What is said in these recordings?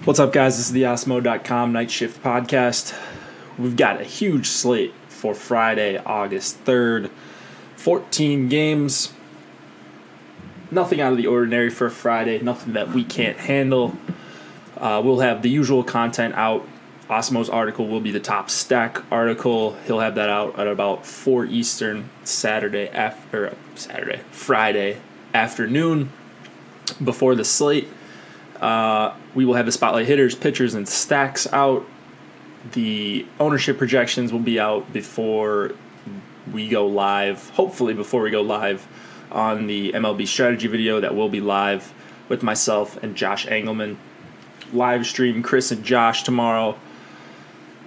What's up, guys? This is the Osmo.com Night Shift Podcast. We've got a huge slate for Friday, August 3rd. 14 games. Nothing out of the ordinary for a Friday. Nothing that we can't handle. We'll have the usual content out. Osmo's article will be the top stack article. He'll have that out at about 4 Eastern Friday afternoon before the slate. We will have the spotlight hitters, pitchers, and stacks out. The ownership projections will be out before we go live, hopefully before we go live on the MLB strategy video that will be live with myself and Josh Engelman. Live stream Chris and Josh tomorrow.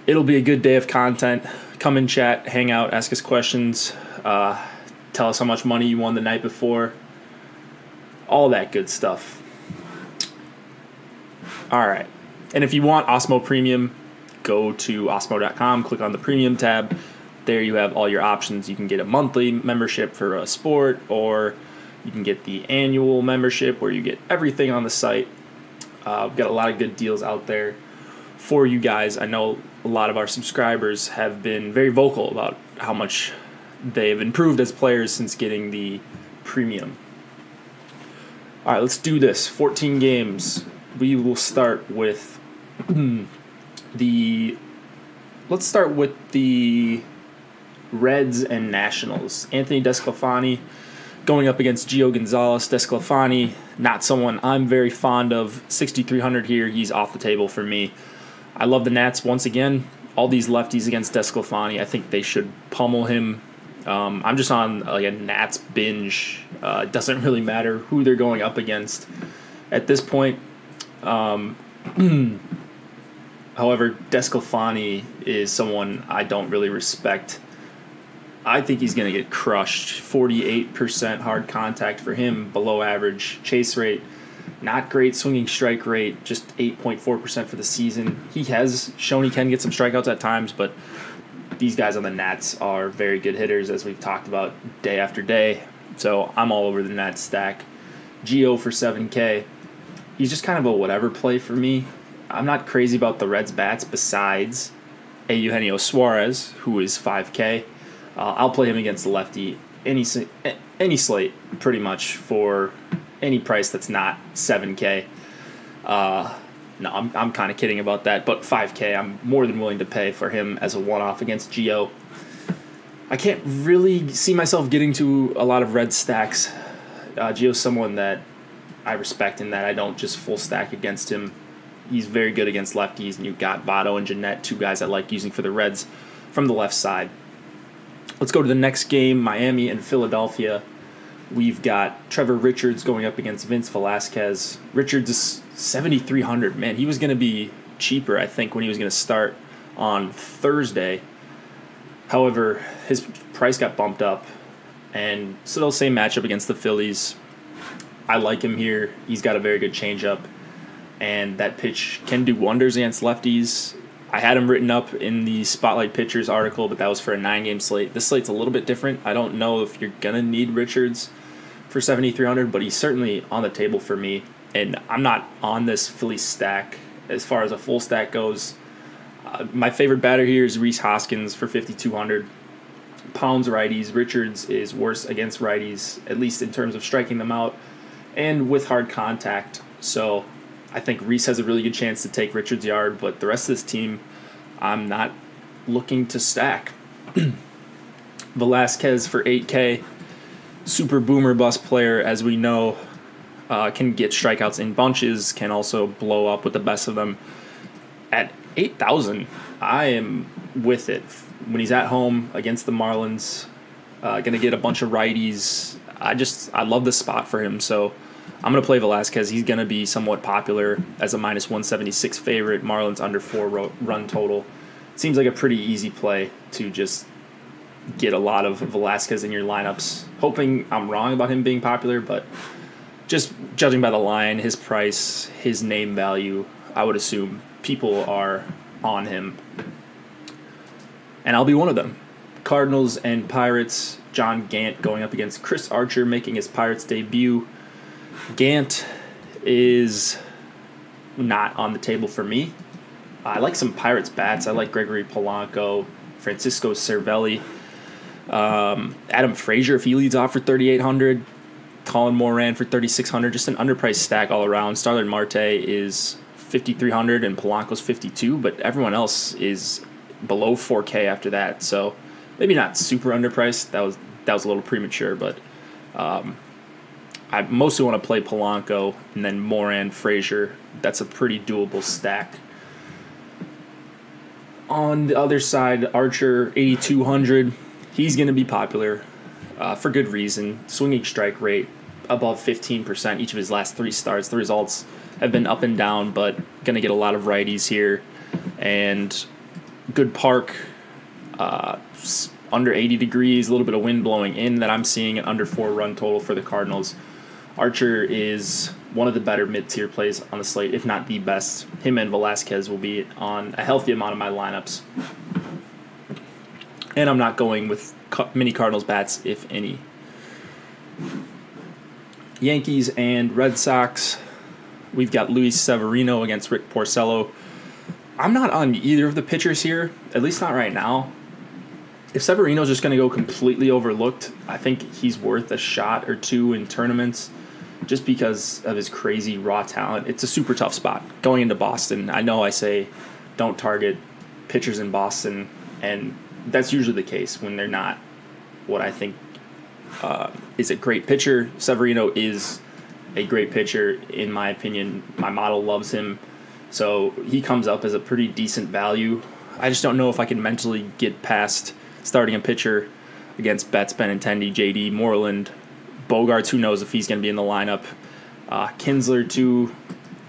It'll be a good day of content. Come and chat, hang out, ask us questions, tell us how much money you won the night before. All that good stuff. All right. And if you want Osmo Premium, go to Osmo.com, click on the Premium tab. There you have all your options. You can get a monthly membership for a sport, or you can get the annual membership where you get everything on the site. We've got a lot of good deals out there for you guys. I know a lot of our subscribers have been very vocal about how much they've improved as players since getting the Premium. All right, let's do this. 14 games. We will start with the Reds and Nationals. Anthony DeSclafani going up against Gio Gonzalez. DeSclafani, not someone I'm very fond of. 6,300 here. He's off the table for me. I love the Nats once again. All these lefties against DeSclafani. I think they should pummel him. I'm just on like a Nats binge. It doesn't really matter who they're going up against at this point. However, DeSclafani is someone I don't really respect. I think he's going to get crushed. 48% hard contact for him, below average chase rate. Not great swinging strike rate, just 8.4% for the season. He has shown he can get some strikeouts at times, but these guys on the Nats are very good hitters, as we've talked about day after day. So I'm all over the Nats stack. Gio for 7K. He's just kind of a whatever play for me. I'm not crazy about the Reds bats besides Eugenio Suarez, who is 5K. I'll play him against the lefty any slate pretty much for any price that's not 7K. No, I'm kind of kidding about that, but 5K I'm more than willing to pay for him as a one-off against Gio. I can't really see myself getting to a lot of Red stacks. Gio's someone that I respect in that I don't just full stack against him. He's very good against lefties, and you've got Votto and Jeanette, two guys I like using for the Reds from the left side. Let's go to the next game, Miami and Philadelphia. We've got Trevor Richards going up against Vince Velasquez. Richards is 7,300. Man, he was going to be cheaper, I think, when he was going to start on Thursday. However, his price got bumped up, and still same matchup against the Phillies. I like him here. He's got a very good changeup, and that pitch can do wonders against lefties. I had him written up in the Spotlight Pitchers article, but that was for a 9-game slate. This slate's a little bit different. I don't know if you're going to need Richards for 7,300, but he's certainly on the table for me. And I'm not on this Philly stack as far as a full stack goes. My favorite batter here is Rhys Hoskins for 5,200. Pounds righties. Richards is worse against righties, at least in terms of striking them out and with hard contact. So I think Rhys has a really good chance to take Richards' yard, but the rest of this team, I'm not looking to stack. Velasquez for 8K, super boomer bust player, as we know, can get strikeouts in bunches, can also blow up with the best of them. At 8,000, I am with it. When he's at home against the Marlins, going to get a bunch of righties. I love the spot for him, so I'm going to play Velasquez. He's going to be somewhat popular as a minus 176 favorite. Marlins under 4 run total. Seems like a pretty easy play to just get a lot of Velasquez in your lineups. Hoping I'm wrong about him being popular, but just judging by the line, his price, his name value, I would assume people are on him. And I'll be one of them. Cardinals and Pirates. John Gant going up against Chris Archer, making his Pirates debut. Gant is not on the table for me. I like some Pirates bats. I like Gregory Polanco, Francisco Cervelli, Adam Frazier if he leads off for 3,800, Colin Moran for 3,600. Just an underpriced stack all around. Starling Marte is 5,300 and Polanco's 52, but everyone else is below 4K after that. So maybe not super underpriced. That was a little premature, but I mostly want to play Polanco and then Moran, Frazier. That's a pretty doable stack. On the other side, Archer, 8,200. He's going to be popular for good reason. Swinging strike rate above 15% each of his last 3 starts. The results have been up and down, but going to get a lot of righties here. And good park, under 80 degrees, a little bit of wind blowing in that I'm seeing an under 4 run total for the Cardinals. Archer is one of the better mid-tier plays on the slate, if not the best. Him and Velasquez will be on a healthy amount of my lineups. And I'm not going with many Cardinals bats, if any. Yankees and Red Sox. We've got Luis Severino against Rick Porcello. I'm not on either of the pitchers here, at least not right now. If Severino's just going to go completely overlooked, I think he's worth a shot or two in tournaments just because of his crazy raw talent. It's a super tough spot. Going into Boston, I know I say don't target pitchers in Boston, and that's usually the case when they're not what I think is a great pitcher. Severino is a great pitcher, in my opinion. My model loves him, so he comes up as a pretty decent value. I just don't know if I can mentally get past starting a pitcher against Betts, Benintendi, JD, Moreland, Bogarts. Who knows if he's going to be in the lineup? Kinsler too.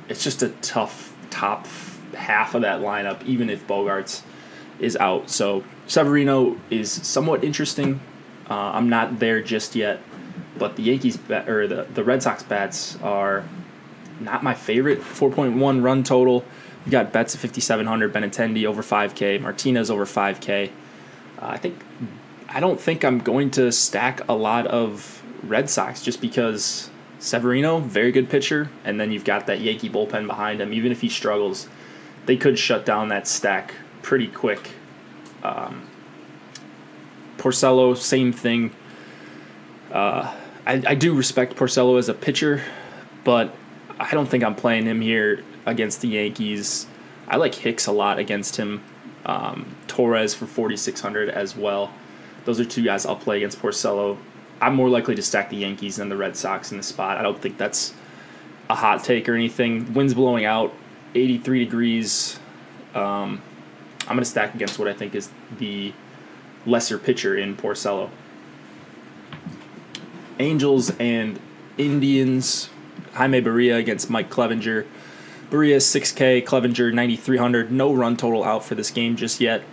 It's just a tough top half of that lineup, even if Bogarts is out. So Severino is somewhat interesting. I'm not there just yet, but the Yankees or the Red Sox bats are not my favorite. 4.1 run total. You got Betts at 5,700, Benintendi over 5K, Martinez over 5K. I don't think I'm going to stack a lot of Red Sox just because Severino, very good pitcher, and then you've got that Yankee bullpen behind him. Even if he struggles, they could shut down that stack pretty quick. Porcello, same thing. I do respect Porcello as a pitcher, but I don't think I'm playing him here against the Yankees. I like Hicks a lot against him. Torres for 4,600 as well. Those are 2 guys I'll play against Porcello. I'm more likely to stack the Yankees than the Red Sox in the spot. I don't think that's a hot take or anything. Wind's blowing out, 83 degrees. I'm going to stack against what I think is the lesser pitcher in Porcello. Angels and Indians. Jaime Barria against Mike Clevinger. Barria 6K, Clevinger 9,300. No run total out for this game just yet.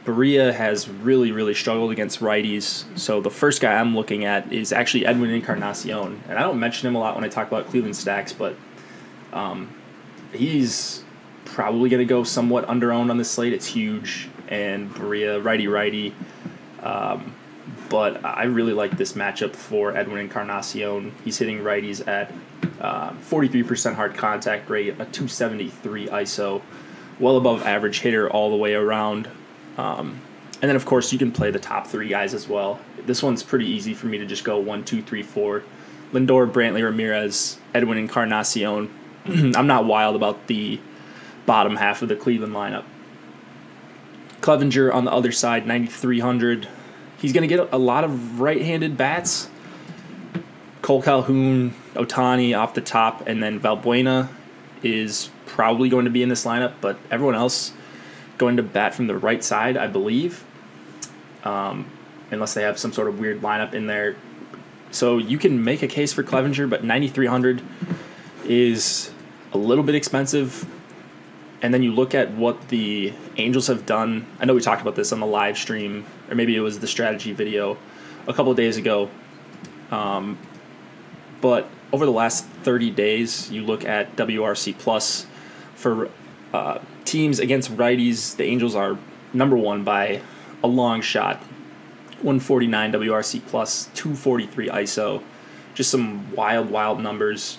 Barria has really, really struggled against righties. So the first guy I'm looking at is actually Edwin Encarnacion. And I don't mention him a lot when I talk about Cleveland stacks, but he's probably going to go somewhat under-owned on the slate. It's huge. And Barria, righty-righty. But I really like this matchup for Edwin Encarnacion. He's hitting righties at 43% hard contact rate, a 273 ISO, well above average hitter all the way around. And then, of course, you can play the top 3 guys as well. This one's pretty easy for me to just go 1, 2, 3, 4. Lindor, Brantley, Ramirez, Edwin Encarnacion. I'm not wild about the bottom half of the Cleveland lineup. Clevinger on the other side, 9,300. He's going to get a lot of right-handed bats. Cole Calhoun, Ohtani off the top, and then Valbuena is probably going to be in this lineup, but everyone else going to bat from the right side, I believe, unless they have some sort of weird lineup in there. So you can make a case for Clevinger, but 9,300 is a little bit expensive. And then you look at what the Angels have done. I know we talked about this on the live stream, or maybe it was the strategy video a couple of days ago. But over the last 30 days, you look at WRC Plus for teams against righties. The Angels are number 1 by a long shot. 149 WRC Plus, 243 ISO. Just some wild, wild numbers.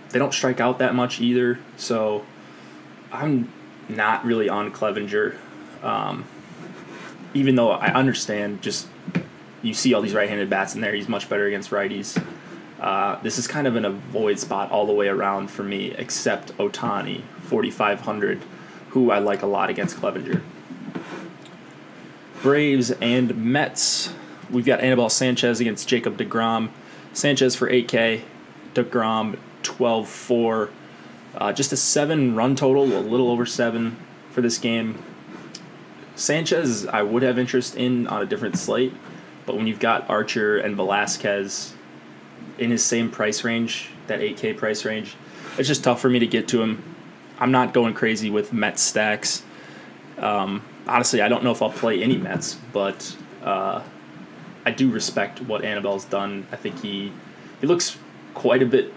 They don't strike out that much either, so I'm not really on Clevenger. Even though I understand, just you see all these right-handed bats in there, he's much better against righties. This is kind of an avoid spot all the way around for me, except Ohtani, 4,500, who I like a lot against Clevenger. Braves and Mets. We've got Anibal Sanchez against Jacob deGrom. Sanchez for 8K, deGrom 12-4. Just a 7-run total, a little over 7 for this game. Sanchez, I would have interest in on a different slate, but when you've got Archer and Velasquez in his same price range, that 8K price range, it's just tough for me to get to him. I'm not going crazy with Mets stacks. Honestly, I don't know if I'll play any Mets, but I do respect what Anibal's done. I think he looks quite a bit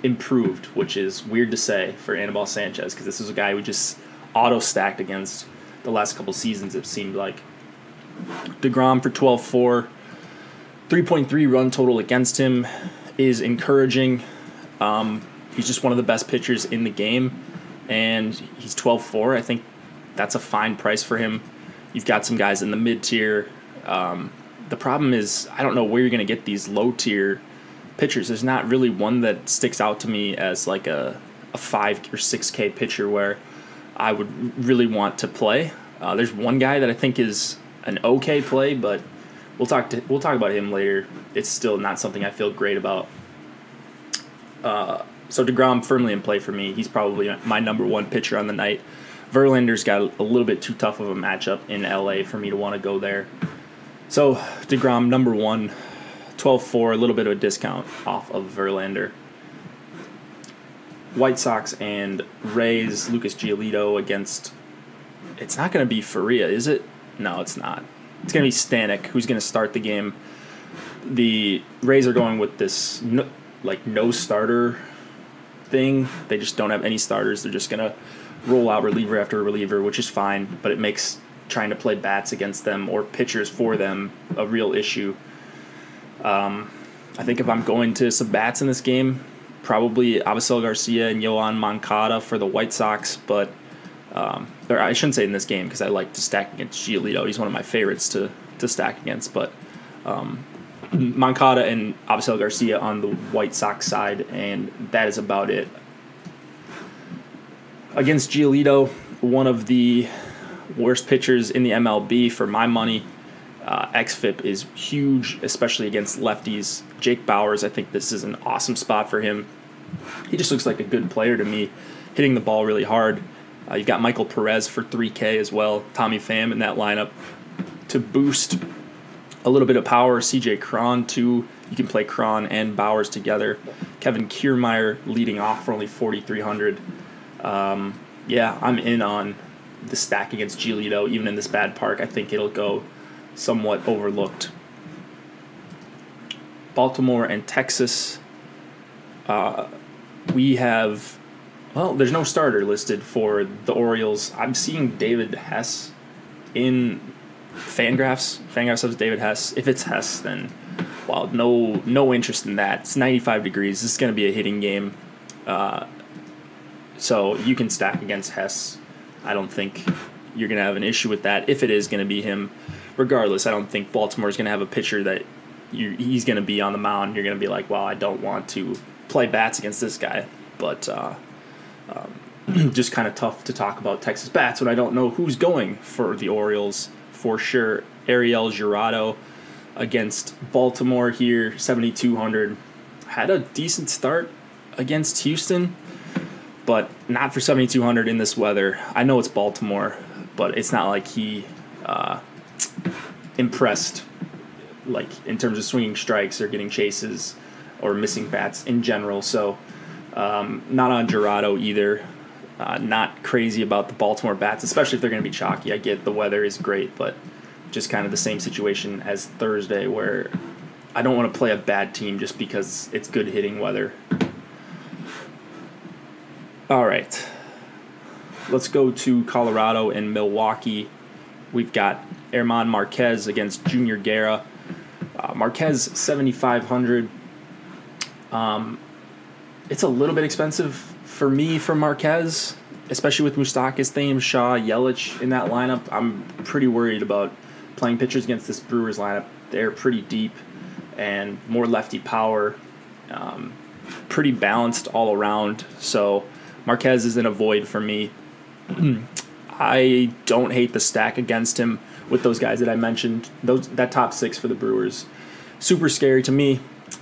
improved, which is weird to say for Anibal Sanchez, because this is a guy who just auto-stacked against the last couple seasons, it seemed like. deGrom for 12-4. 3.3 run total against him is encouraging. He's just one of the best pitchers in the game, and he's 12-4. I think that's a fine price for him. You've got some guys in the mid-tier. The problem is I don't know where you're going to get these low-tier pitchers. There's not really one that sticks out to me as like a 5 or 6K pitcher where I would really want to play. There's one guy that I think is an okay play, but we'll talk about him later. It's still not something I feel great about. So deGrom firmly in play for me. He's probably my number one pitcher on the night. Verlander's got a little bit too tough of a matchup in LA for me to want to go there. So deGrom number one, 12-4, a little bit of a discount off of Verlander. White Sox and Rays, Lucas Giolito against, it's not going to be Faria, is it? No, it's not. It's going to be Stanek, who's going to start the game. The Rays are going with this no starter thing. They just don't have any starters. They're just going to roll out reliever after reliever, which is fine, but it makes trying to play bats against them or pitchers for them a real issue. I think if I'm going to some bats in this game, probably Avisel Garcia and Yoan Moncada for the White Sox, but I shouldn't say in this game because I like to stack against Giolito. He's one of my favorites to stack against, but Moncada and Avisel Garcia on the White Sox side, and that is about it. Against Giolito, one of the worst pitchers in the MLB for my money. XFIP is huge, especially against lefties. Jake Bauers, I think this is an awesome spot for him. He just looks like a good player to me, hitting the ball really hard. You've got Michael Perez for 3K as well, Tommy Pham in that lineup to boost a little bit of power. CJ Cron, too. You can play Cron and Bauers together. Kevin Kiermaier leading off for only 4,300. Yeah, I'm in on the stack against Giolito, even in this bad park. I think it'll go somewhat overlooked. Baltimore and Texas. We have, well, there's no starter listed for the Orioles. I'm seeing David Hess in Fangraphs. Fangraphs says David Hess. If it's Hess, then, well, no interest in that. It's 95 degrees. This is going to be a hitting game. So you can stack against Hess. I don't think you're going to have an issue with that if it is going to be him. Regardless, I don't think Baltimore is going to have a pitcher that he's going to be on the mound. You're going to be like, well, I don't want to play bats against this guy. But just kind of tough to talk about Texas bats when I don't know who's going for the Orioles for sure. Ariel Jurado against Baltimore here, 7,200. Had a decent start against Houston, but not for 7,200 in this weather. I know it's Baltimore, but it's not like he impressed, like in terms of swinging strikes or getting chases or missing bats in general. So not on Jurado either. Not crazy about the Baltimore bats, especially if they're going to be chalky. I get the weather is great, but just kind of the same situation as Thursday where I don't want to play a bad team just because it's good hitting weather. All right. Let's go to Colorado and Milwaukee. We've got Herman Marquez against Junior Guerra. Marquez, 7,500. It's a little bit expensive for me for Marquez, especially with Moustakas, Thames, Shaw, Yelich in that lineup. I'm pretty worried about playing pitchers against this Brewers lineup. They're pretty deep and more lefty power, pretty balanced all around. So Marquez is in a void for me. I don't hate the stack against him with those guys that I mentioned. That top 6 for the Brewers, super scary to me.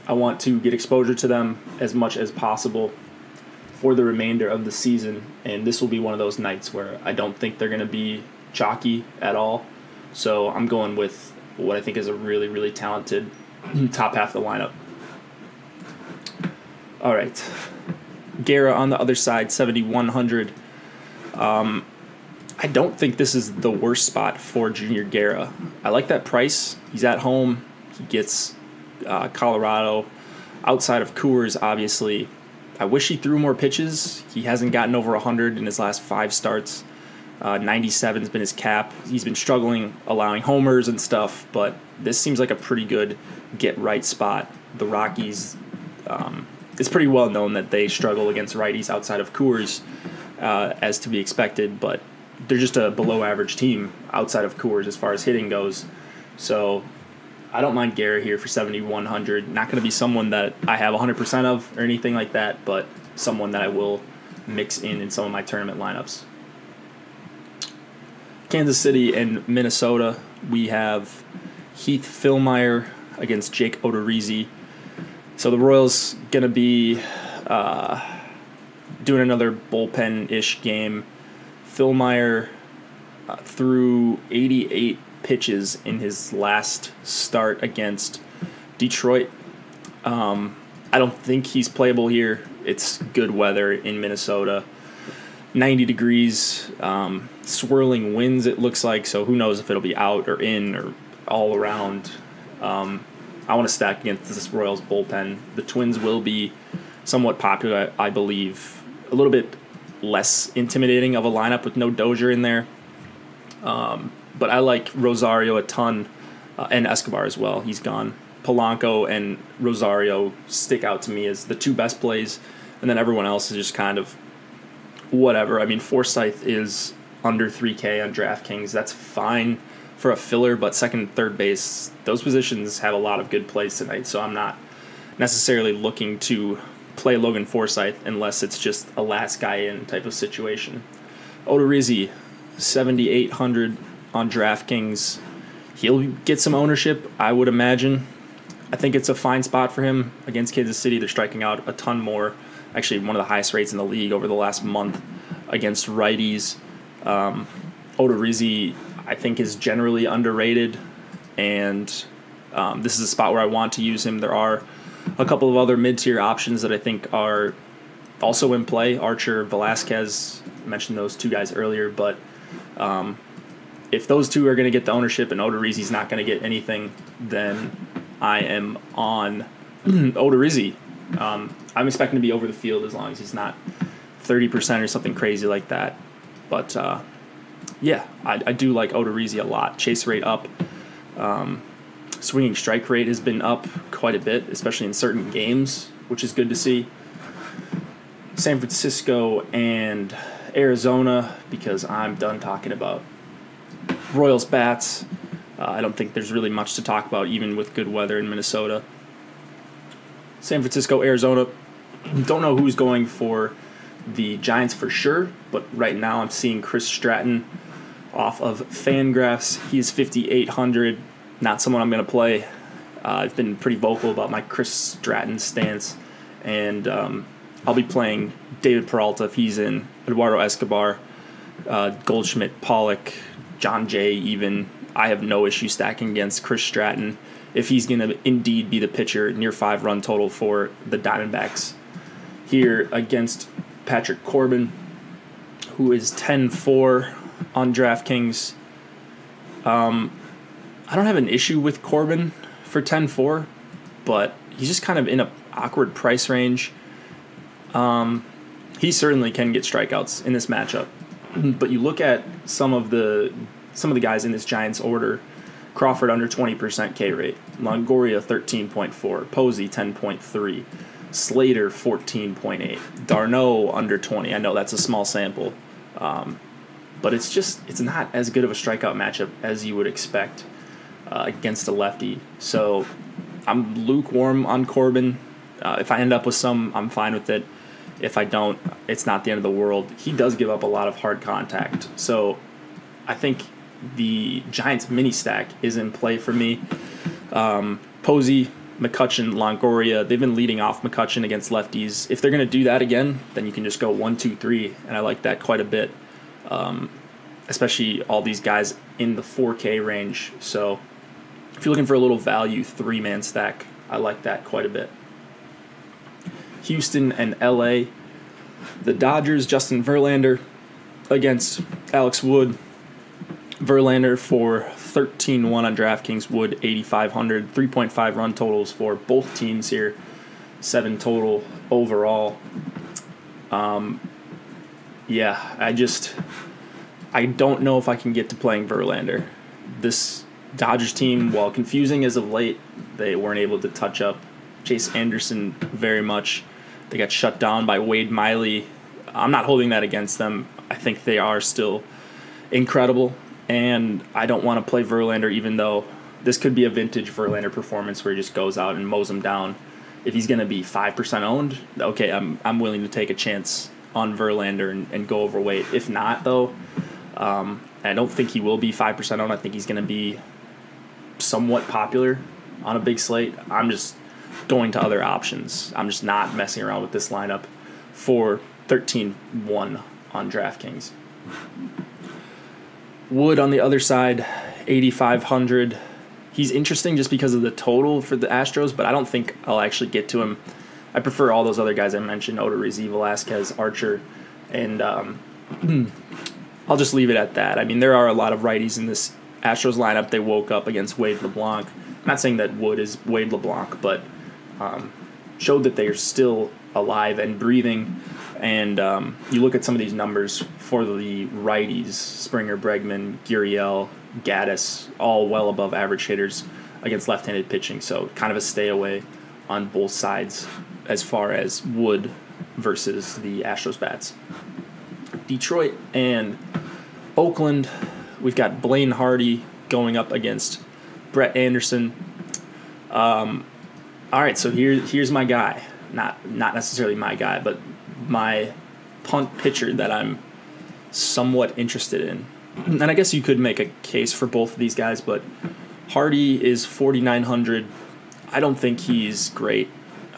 I want to get exposure to them as much as possible for the remainder of the season, and this will be one of those nights where I don't think they're going to be chalky at all. So I'm going with what I think is a really, really talented top half of the lineup. All right. Guerra on the other side, 7,100. I don't think this is the worst spot for Junior Guerra. I like that price. He's at home. He gets Colorado. Outside of Coors, obviously. I wish he threw more pitches. He hasn't gotten over 100 in his last 5 starts. 97 has been his cap. He's been struggling allowing homers and stuff, but this seems like a pretty good get-right spot. The Rockies, it's pretty well known that they struggle against righties outside of Coors, as to be expected, but they're just a below-average team outside of Coors as far as hitting goes. So I don't mind Guerra here for 7,100. Not going to be someone that I have 100% of or anything like that, but someone that I will mix in some of my tournament lineups. Kansas City and Minnesota, we have Heath Fillmyer against Jake Odorizzi. So the Royals going to be doing another bullpen-ish game. Fillmyer threw 88 pitches in his last start against Detroit. I don't think he's playable here. It's good weather in Minnesota. 90 degrees, swirling winds it looks like, so who knows if it'll be out or in or all around. I want to stack against this Royals bullpen. The Twins will be somewhat popular, I believe. A little bit less intimidating of a lineup with no Dozier in there. But I like Rosario a ton, and Escobar as well. He's gone. Polanco and Rosario stick out to me as the 2 best plays, and then everyone else is just kind of whatever. I mean, Forsythe is under 3K on DraftKings. That's fine for a filler, but second and third base, those positions have a lot of good plays tonight, so I'm not necessarily looking to play Logan Forsythe unless it's just a last guy in type of situation. Odorizzi, 7,800 on DraftKings. He'll get some ownership, I would imagine. I think it's a fine spot for him against Kansas City. They're striking out a ton more. Actually, one of the highest rates in the league over the last month against righties. Odorizzi, I think, is generally underrated, and this is a spot where I want to use him. There are a couple of other mid-tier options that I think are also in play. Archer, Velasquez, I mentioned those 2 guys earlier, but if those 2 are going to get the ownership and Odorizzi's not going to get anything, then I am on Odorizzi. I'm expecting to be over the field as long as he's not 30% or something crazy like that. But, yeah, I do like Odorizzi a lot. Chase rate up. Swinging strike rate has been up quite a bit, especially in certain games, which is good to see. San Francisco and Arizona, because I'm done talking about Royals bats. I don't think there's really much to talk about, even with good weather in Minnesota. San Francisco, Arizona. Don't know who's going for the Giants for sure, but right now I'm seeing Chris Stratton off of Fangraphs. He's 5,800. Not someone I'm going to play. I've been pretty vocal about my Chris Stratton stance, and I'll be playing David Peralta if he's in, Eduardo Escobar, Goldschmidt, Pollock, John Jay even. I have no issue stacking against Chris Stratton if he's going to indeed be the pitcher near 5-run total for the Diamondbacks. Here against Patrick Corbin, who is 10-4 on DraftKings. I don't have an issue with Corbin for 10-4, but he's just kind of in an awkward price range. He certainly can get strikeouts in this matchup, but you look at some of the guys in this Giants order. Crawford under 20% K rate, Longoria 13.4, Posey 10.3, Slater 14.8. Darno under 20. I know that's a small sample, but it's not as good of a strikeout matchup as you would expect against a lefty. So I'm lukewarm on Corbin. If I end up with some, I'm fine with it. If I don't, it's not the end of the world. He does give up a lot of hard contact. So I think the Giants mini stack is in play for me. Posey, McCutchen, Longoria, they've been leading off McCutchen against lefties. If they're going to do that again, then you can just go 1, 2, 3, and I like that quite a bit, especially all these guys in the 4K range. So if you're looking for a little value 3-man stack, I like that quite a bit. Houston and LA, the Dodgers, Justin Verlander against Alex Wood. Verlander for 13-1 on DraftKings, Wood 8,500, 3.5 run totals for both teams here, 7 total overall. Yeah, I don't know if I can get to playing Verlander. This Dodgers team, while confusing as of late, they weren't able to touch up Chase Anderson very much. They got shut down by Wade Miley. I'm not holding that against them. I think they are still incredible, and I don't want to play Verlander, even though this could be a vintage Verlander performance where he just goes out and mows them down. If he's going to be 5% owned, okay, I'm willing to take a chance on Verlander and go overweight. If not, though, I don't think he will be 5% owned. I think he's going to be somewhat popular on a big slate. I'm just going to other options. I'm just not messing around with this lineup for 13-1 on DraftKings. Wood on the other side, 8,500. He's interesting just because of the total for the Astros, but I don't think I'll actually get to him. I prefer all those other guys I mentioned, Odorizzi, Velasquez, Archer, and I'll just leave it at that. I mean, there are a lot of righties in this Astros lineup. They woke up against Wade LeBlanc. I'm not saying that Wood is Wade LeBlanc, but showed that they are still alive and breathing. And you look at some of these numbers for the righties, Springer, Bregman, Gurriel, Gaddis, all well above average hitters against left-handed pitching. So kind of a stay away on both sides as far as Wood versus the Astros bats. Detroit and Oakland, we've got Blaine Hardy going up against Brett Anderson. All right, so here's my guy. Not necessarily my guy, but my punt pitcher that I'm somewhat interested in. And I guess you could make a case for both of these guys, but Hardy is 4,900. I don't think he's great.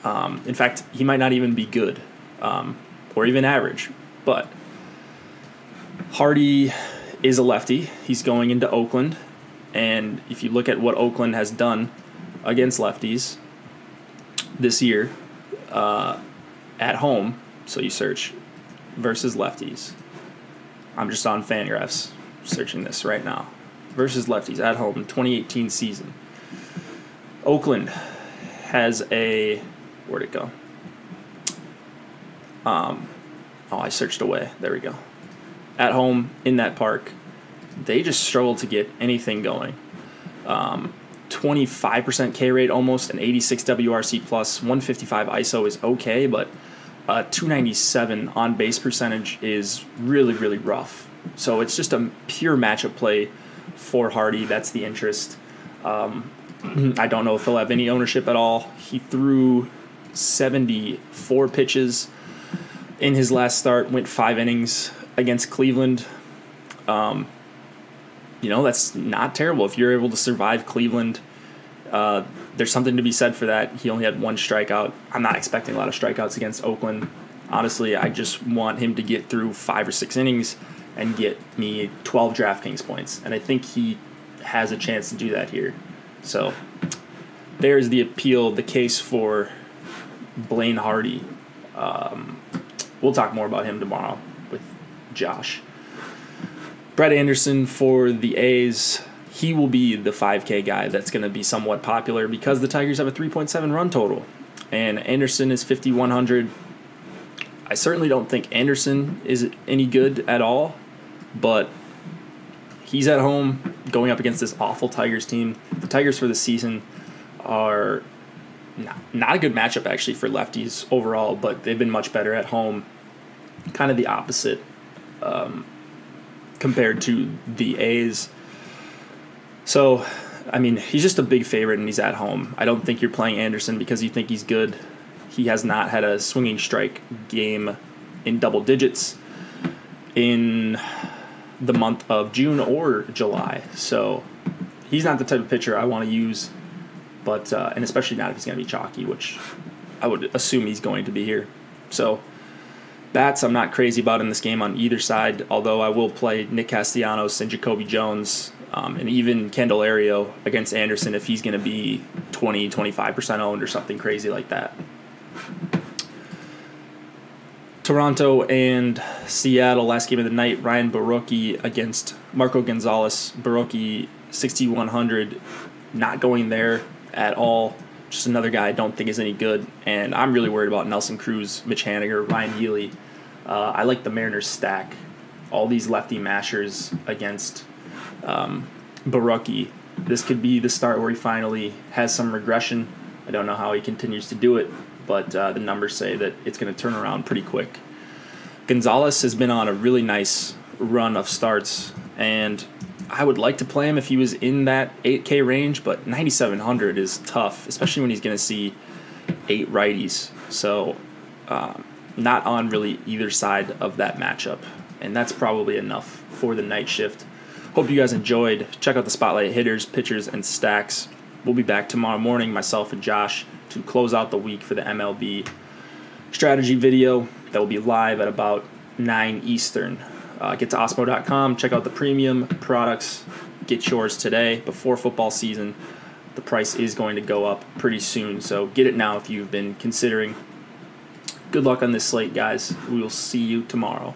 In fact, he might not even be good, or even average. But Hardy is a lefty. He's going into Oakland. And if you look at what Oakland has done against lefties this year at home, so you search versus lefties. I'm just on Fangraphs searching this right now. Versus lefties at home, 2018 season. Oakland has a... Where'd it go? I searched away. There we go. At home, in that park, they just struggle to get anything going. 25% K rate almost, an 86 WRC plus, 155 ISO is okay, but 297 on base percentage is really, really rough. So it's just a pure matchup play for Hardy. That's the interest. I don't know if he'll have any ownership at all. He threw 74 pitches in his last start, went 5 innings against Cleveland. That's not terrible. If you're able to survive Cleveland, there's something to be said for that. He only had 1 strikeout. I'm not expecting a lot of strikeouts against Oakland. Honestly, I just want him to get through 5 or 6 innings and get me 12 DraftKings points. And I think he has a chance to do that here. So there's the appeal, the case for Blaine Hardy. We'll talk more about him tomorrow with Josh. Brett Anderson for the A's. He will be the 5K guy that's going to be somewhat popular because the Tigers have a 3.7 run total. And Anderson is 5,100. I certainly don't think Anderson is any good at all, but he's at home going up against this awful Tigers team. The Tigers for the season are not a good matchup actually for lefties overall, but they've been much better at home. Kind of the opposite compared to the A's. So, I mean, he's just a big favorite and he's at home. I don't think you're playing Anderson because you think he's good. He has not had a swinging strike game in double digits in the month of June or July. So he's not the type of pitcher I want to use, but and especially not if he's going to be chalky, which I would assume he's going to be here. So bats I'm not crazy about in this game on either side, although I will play Nick Castellanos and Jacoby Jones and even Candelario against Anderson if he's going to be 20-25% owned or something crazy like that. Toronto and Seattle, last game of the night. Ryan Borucki against Marco Gonzalez. Borucki 6,100, not going there at all. Just another guy I don't think is any good. And I'm really worried about Nelson Cruz, Mitch Haniger, Ryan Healy. I like the Mariners stack. All these lefty mashers against Borucki. This could be the start where he finally has some regression. I don't know how he continues to do it, but the numbers say that it's going to turn around pretty quick. Gonzalez has been on a really nice run of starts, and I would like to play him if he was in that 8K range, but 9,700 is tough, especially when he's going to see 8 righties. So not on really either side of that matchup, and that's probably enough for the night shift. Hope you guys enjoyed. Check out the Spotlight hitters, pitchers, and stacks. We'll be back tomorrow morning, myself and Josh, to close out the week for the MLB strategy video that will be live at about 9 Eastern. Get to Osmo.com, check out the premium products, get yours today before football season. The price is going to go up pretty soon, so get it now if you've been considering. Good luck on this slate, guys. We will see you tomorrow.